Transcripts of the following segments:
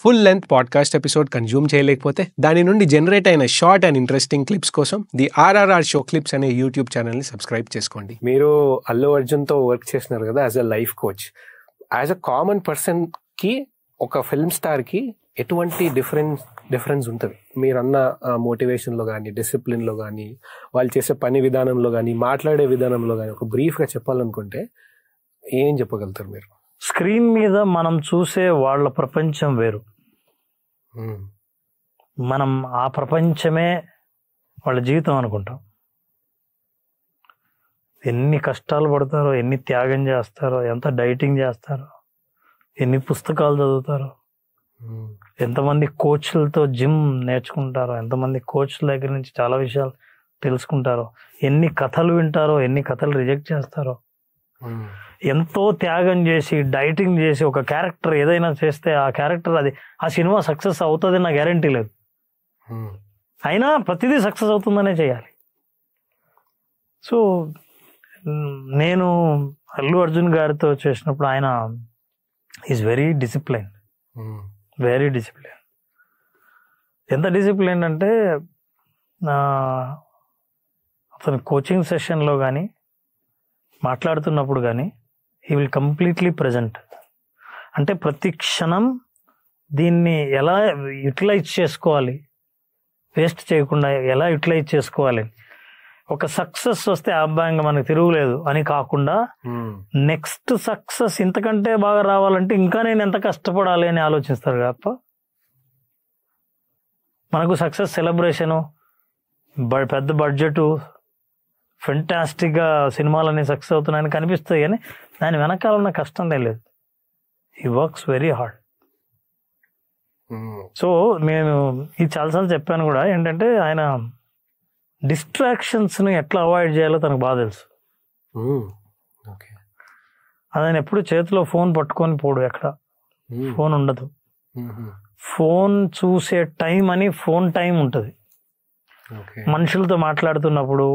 Full length podcast episode consume చేయలేకపోతే దాని నుండి జనరేట్ అయిన షార్ట్ అండ్ ఇంట్రెస్టింగ్ క్లిప్స్ కోసం ది ఆర్ఆర్ఆర్ షో క్లిప్స్ అనే యూట్యూబ్ ఛానల్ని సబ్స్క్రైబ్ చేసుకోండి. మీరు అల్లు అర్జున్తో వర్క్ చేసినారు కదా as a life coach. As a common పర్సన్కి ఒక ఫిల్మ్ స్టార్కి ఎటువంటి డిఫరెన్స్ ఉంటుంది? మీరన్న మోటివేషన్లో కానీ, డిసిప్లిన్లో కానీ, వాళ్ళు చేసే పని విధానంలో కానీ, మాట్లాడే విధానంలో కానీ ఒక బ్రీఫ్గా చెప్పాలనుకుంటే ఏం చెప్పగలుగుతారు మీరు? స్క్రీన్ మీద మనం చూసే వాళ్ళ ప్రపంచం వేరు, మనం ఆ ప్రపంచమే వాళ్ళ జీవితం అనుకుంటాం. ఎన్ని కష్టాలు పడతారో, ఎన్ని త్యాగం చేస్తారో, ఎంత డైటింగ్ చేస్తారో, ఎన్ని పుస్తకాలు చదువుతారో, ఎంతమంది కోచ్లతో జిమ్ నేర్చుకుంటారో, ఎంతమంది కోచ్ల దగ్గర నుంచి చాలా విషయాలు తెలుసుకుంటారో, ఎన్ని కథలు వింటారో, ఎన్ని కథలు రిజెక్ట్ చేస్తారో, ఎంతో త్యాగం చేసి డైటింగ్ చేసి ఒక క్యారెక్టర్ ఏదైనా చేస్తే ఆ క్యారెక్టర్ ఆ సినిమా సక్సెస్ అవుతుంది నా గ్యారంటీ లేదు. అయినా ప్రతిదీ సక్సెస్ అవుతుందనే చేయాలి. సో నేను అల్లు అర్జున్ గారితో చేసినప్పుడు ఆయన ఈజ్ వెరీ డిసిప్లైన్. ఎంత డిసిప్లైన్ అంటే అతను కోచింగ్ సెషన్లో కానీ మాట్లాడుతున్నప్పుడు కానీ హీ విల్ కంప్లీట్లీ ప్రజెంట్. అంటే ప్రతి క్షణం దీన్ని ఎలా యూటిలైజ్ చేసుకోవాలి, వేస్ట్ చేయకుండా ఎలా యూటిలైజ్ చేసుకోవాలి, ఒక సక్సెస్ వస్తే అబ్బాయంగా మనకు తిరుగులేదు అని కాకుండా నెక్స్ట్ సక్సెస్ ఇంతకంటే బాగా రావాలంటే ఇంకా నేను ఎంత కష్టపడాలి అని ఆలోచిస్తారు తప్ప మనకు సక్సెస్ సెలబ్రేషను, పెద్ద బడ్జెటు, ఫెంటాస్టిక్గా సినిమాలన్నీ సక్సెస్ అవుతున్నాయని కనిపిస్తాయి కానీ దాని వెనకాల ఉన్న కష్టం లేదు. He works very hard. So నేను ఇది చాలాసార్లు చెప్పాను కూడా, ఏంటంటే ఆయన డిస్ట్రాక్షన్స్ని ఎట్లా అవాయిడ్ చేయాలో తనకు బాగా తెలుసు. ఆయన ఎప్పుడు చేతిలో ఫోన్ పట్టుకొని పోడు, ఎక్కడ ఫోన్ ఉండదు. ఫోన్ చూసే టైం అని ఫోన్ టైం ఉంటుంది. మనుషులతో మాట్లాడుతున్నప్పుడు,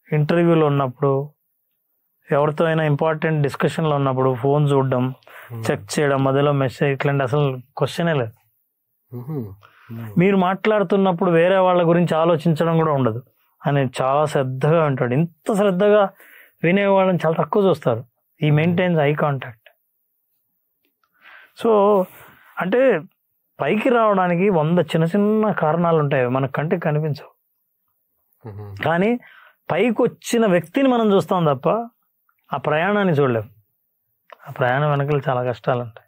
ఇంటర్వ్యూలో ఉన్నప్పుడు, ఎవరితో అయినా ఇంపార్టెంట్ డిస్కషన్లో ఉన్నప్పుడు ఫోన్ చూడడం, చెక్ చేయడం, మధ్యలో మెసేజ్, ఇట్లాంటి అసలు క్వశ్చనే లేదు. మీరు మాట్లాడుతున్నప్పుడు వేరే వాళ్ళ గురించి ఆలోచించడం కూడా ఉండదు. ఆయన చాలా శ్రద్ధగా వింటాడు. ఇంత శ్రద్ధగా వినేవాళ్ళని చాలా తక్కువ చూస్తారు. ఈ మెయింటైన్స్ ఐ కాంటాక్ట్. సో అంటే పైకి రావడానికి 100 చిన్న చిన్న కారణాలు ఉంటాయి, మన కంటికి కనిపించవు. కానీ పైకి వచ్చిన వ్యక్తిని మనం చూస్తాం తప్ప ఆ ప్రయాణాన్ని చూడలేము. ఆ ప్రయాణం వెనకాల చాలా కష్టాలు ఉంటాయి.